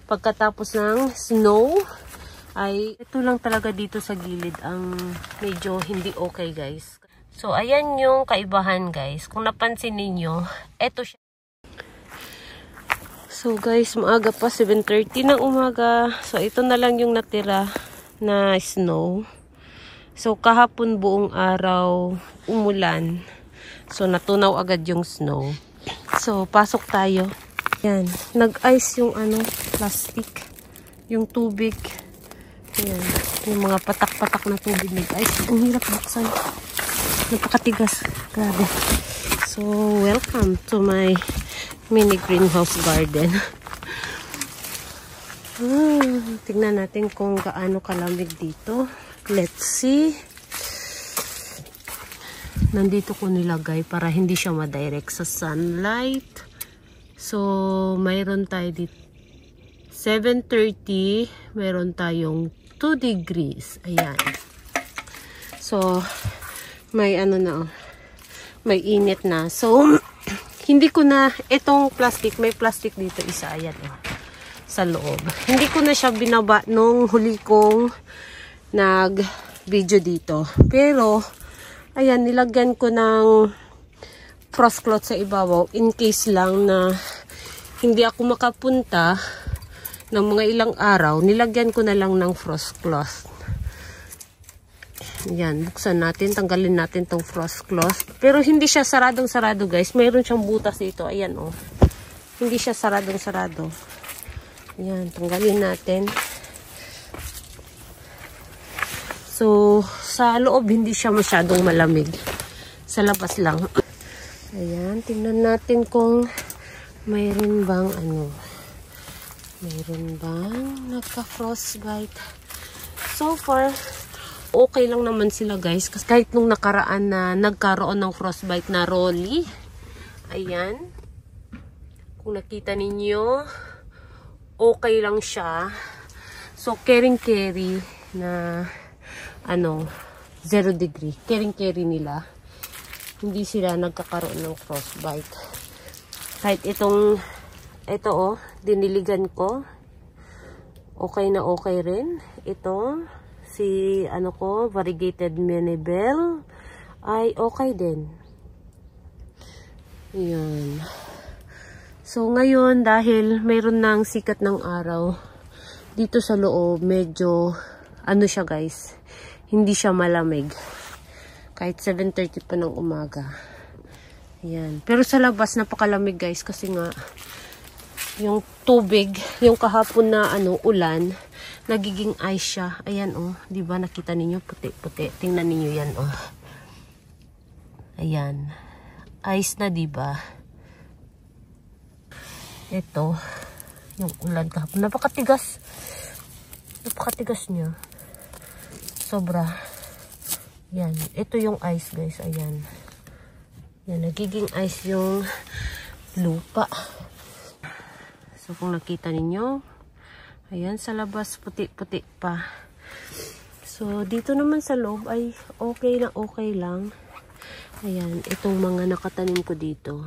pagkatapos ng snow, ay ito lang talaga dito sa gilid ang medyo hindi okay guys. So ayan yung kaibahan guys. Kung napansin ninyo, eto siya. So guys, maaga pa, 7:30 ng umaga. So ito na lang yung natira na snow. So kahapon buong araw umulan. So natunaw agad yung snow. So pasok tayo. Yan, nag-ice yung plastic, yung tubig. Yan, yung mga patak-patak na tubig nag-ice. Ang hirap buksan. Napakatigas. Grabe. So welcome to my mini greenhouse garden. Tingnan natin kung gaano kalamig dito. Let's see. Nandito ko nilagay para hindi siya ma-direct sa sunlight. So, mayroon tayo dito 7:30. Mayroon tayong 2 degrees. Ayan. So, may may init na. So, hindi ko na, itong plastic, may plastic dito isa, ayan sa loob. Hindi ko na siya binaba nung huli kong nag-video dito. Pero, ayan, nilagyan ko ng frost cloth sa ibabaw in case lang na hindi ako makapunta ng mga ilang araw. Nilagyan ko na lang ng frost cloth. Ayan, buksan natin, tanggalin natin tong frost cloth. Pero hindi siya saradong-sarado guys. Mayroon siyang butas dito. Ayan Hindi siya saradong-sarado. Ayan, tanggalin natin. So, sa loob hindi siya masyadong malamig. Sa labas lang. Ayan, tingnan natin kung mayroon bang mayroon bang nagka-frostbite. So far, okay lang naman sila guys. Kasi kahit nung nakaraan na nagkaroon ng frostbite na Rolly. Ayan. Kung nakita ninyo, okay lang siya. So, caring-carry na 0 degree. Caring-carry nila. Hindi sila nagkakaroon ng frostbite. Kahit ito diniligan ko. Okay na okay rin. Ito, si variegated Menebel ay okay din. Yan. So ngayon dahil mayroon ng sikat ng araw dito sa loob, medyo siya guys, hindi siya malamig. Kahit 7:30 pa ng umaga. Yan. Pero sa labas napakalamig guys kasi nga yung tubig, yung kahapon na ulan, nagiging ice siya. Ayan di ba nakita ninyo puti-puti. Tingnan niyo yan Ayan. Ice na, di ba? Ito, yung ulan kahapon. Napakatigas. Napakatigas niya. Sobra. Yan. Ito yung ice, guys. Ayan. Yan. Nagiging ice yung lupa. So, kung nakita ninyo, ayan, sa labas, puti-puti pa. So, dito naman sa loob ay okay na okay lang. Ayan, itong mga nakatanim ko dito.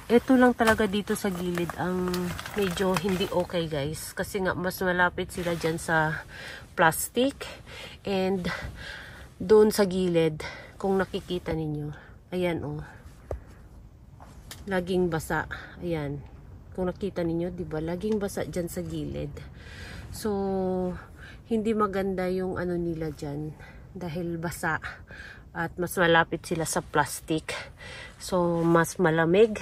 Ito lang talaga dito sa gilid ang medyo hindi okay guys. Kasi nga mas malapit sila dyan sa plastic. And doon sa gilid, kung nakikita ninyo, ayan laging basa. Ayan. Kung nakita ninyo, diba? Laging basa dyan sa gilid. So, hindi maganda yung nila dyan. Dahil basa. At mas malapit sila sa plastic. So, mas malamig.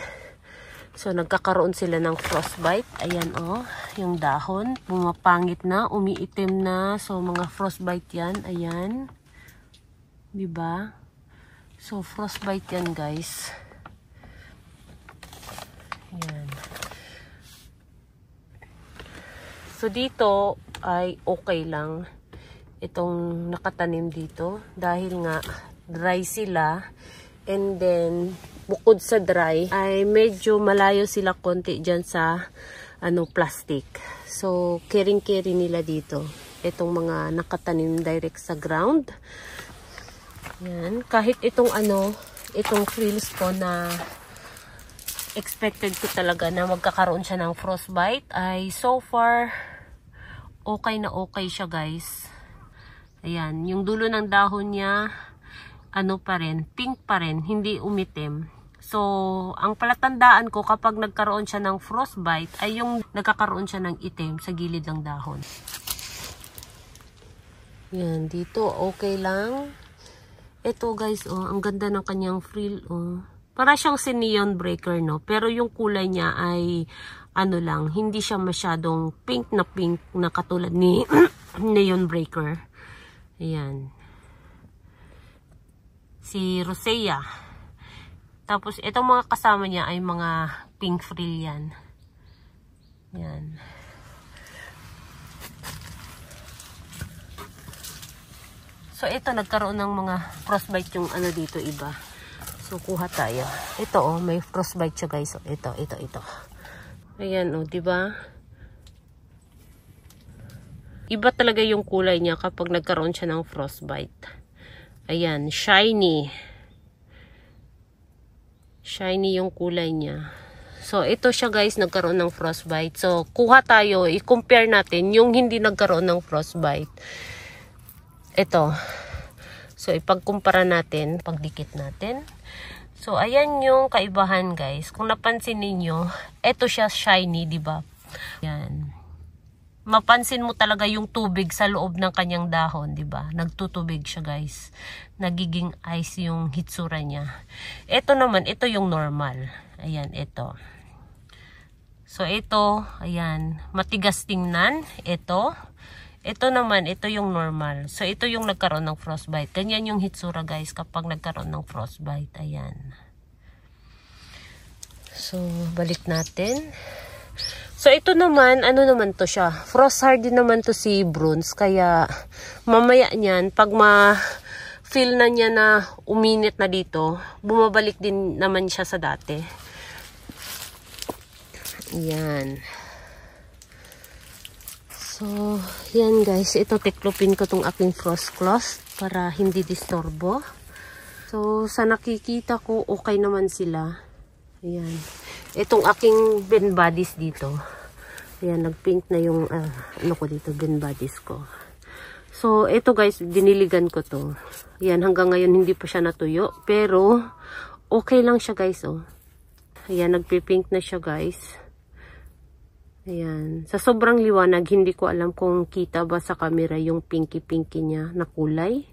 So, nagkakaroon sila ng frostbite. Ayan yung dahon. Pumapangit na, umiitim na. So, mga frostbite yan. Ayan. Diba? So, frostbite yan guys. Ayan. So, dito ay okay lang itong nakatanim dito. Dahil nga, dry sila. And then, bukod sa dry, ay medyo malayo sila konti dyan sa plastic. So, caring-carry nila dito. Itong mga nakatanim direct sa ground. Yan. Kahit itong itong frills ko na expected ko talaga na magkakaroon siya ng frostbite ay so far okay na okay siya guys. Ayan, yung dulo ng dahon niya ano pa rin, pink pa rin, hindi umitim. So, ang palatandaan ko kapag nagkaroon siya ng frostbite ay yung nagkakaroon siya ng itim sa gilid ng dahon. Yan, dito okay lang. Ito guys, oh, ang ganda ng kanyang frill, oh. Para siyang si neon breaker, no? Pero yung kulay niya ay, ano lang, hindi siya masyadong pink na katulad ni neon breaker. Ayan. Si Rosea. Tapos, itong mga kasama niya ay mga pink frill yan. Ayan. So, ito, nagkaroon ng mga frostbite yung ano dito, iba. So, kuha tayo. Ito, oh, may frostbite siya, guys. Oh, ito. Ayan, oh, diba? Iba talaga yung kulay niya kapag nagkaroon siya ng frostbite. Ayan, shiny. Shiny yung kulay niya. So, ito siya, guys, nagkaroon ng frostbite. So, kuha tayo, i-compare natin yung hindi nagkaroon ng frostbite. Ito. So, ipagkumpara natin, pagdikit natin. So, ayan yung kaibahan, guys. Kung napansin ninyo, ito siya shiny, diba? Yan. Mapansin mo talaga yung tubig sa loob ng kanyang dahon, diba? Nagtutubig siya, guys. Nagiging ice yung hitsura niya. Ito naman, ito yung normal. Ayan, ito. So, ito, ayan, matigas tingnan. Ito naman, ito yung normal. So, ito yung nagkaroon ng frostbite. Ganyan yung hitsura, guys, kapag nagkaroon ng frostbite. Ayan. So, balik natin. So, ito naman, ano naman to siya? Frost hardy naman to si Bruns. Kaya, mamaya niyan, pag ma-feel na niya na uminit na dito, bumabalik din naman siya sa dati. Ayan. So, yan guys. Ito, tiklopin ko tong aking frost cloth para hindi disturbo. So, sa nakikita ko, okay naman sila. Ayan. Itong aking bin bodies dito. Ayan, nag-pink na yung, ano ko dito, bin bodies ko. So, ito guys, diniligan ko to. Ayan, hanggang ngayon hindi pa siya natuyo. Pero, okay lang siya guys, oh. Ayan, nagpipink na siya guys. Ayan. Sa sobrang liwanag, hindi ko alam kung kita ba sa camera yung pinky-pinky niya na kulay.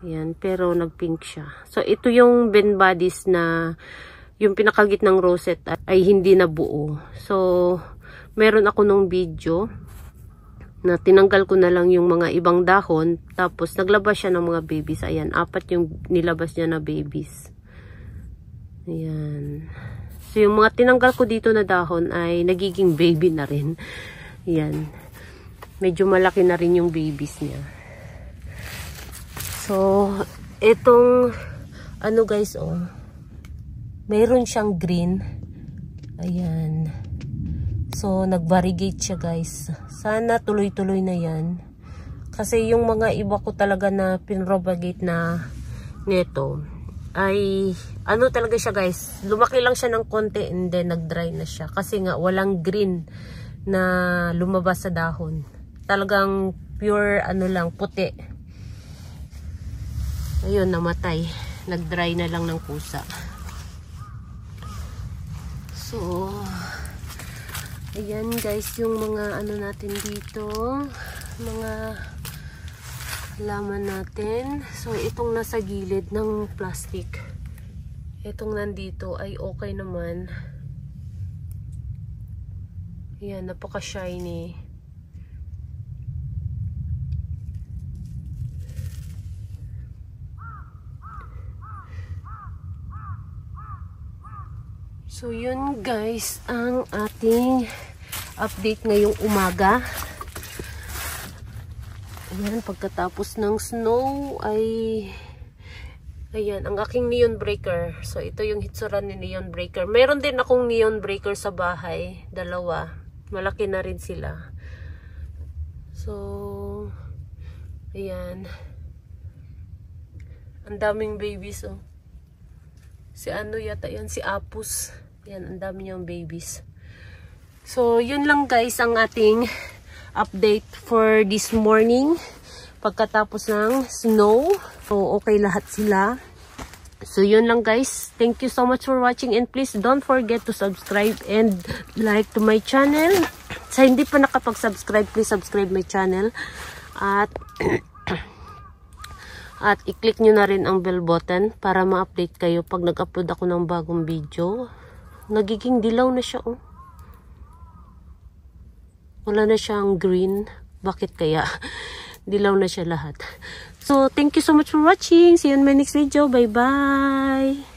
Ayan. Pero nag-pink siya. So, ito yung bin bodies na yung pinakagitnang rosette ay hindi nabuo. So, meron ako nung video na tinanggal ko na lang yung mga ibang dahon. Tapos, naglabas siya ng mga babies. Ayan. 4 yung nilabas niya na babies. Ayan. So, yung mga tinanggal ko dito na dahon ay nagiging baby na rin. Yan. Medyo malaki na rin yung babies niya. So, itong, ano guys, oh. Mayroon siyang green. Ayan. So, nag-variegate siya guys. Sana tuloy-tuloy na yan. Kasi yung mga iba ko talaga na pinropagate na neto, ay ano talaga siya guys, lumaki lang siya ng konti and then nag-dry na siya kasi nga walang green na lumabas sa dahon, talagang pure ano lang, puti. Ayun, namatay, nag-dry na lang ng kusa. So, ayan guys yung mga ano natin dito, mga laman natin. So, itong nasa gilid ng plastic, itong nandito ay okay naman. Ayan, napaka-shiny. So, yun guys, ang ating update ngayong umaga. Ayan, pagkatapos ng snow ay ayan, ang aking neon breaker. So, ito yung hitsura ni neon breaker. Meron din akong neon breaker sa bahay. 2. Malaki na rin sila. So, ayan. Ang daming babies, oh. Si ano yata yan, si Apus. Yan, ang dami niyang babies. So, yun lang guys ang ating update for this morning. Pagkatapos ng snow. So, okay lahat sila. So, yun lang guys. Thank you so much for watching. And please don't forget to subscribe and like to my channel. Sa hindi pa nakapag-subscribe, please subscribe my channel. At i-click nyo na rin ang bell button para ma-update kayo pag nag-upload ako ng bagong video. Nagiging dilaw na siya, oh. Wala na siyang green. Bakit kaya? Dilaw na siya lahat. So, thank you so much for watching. See you in my next video. Bye-bye!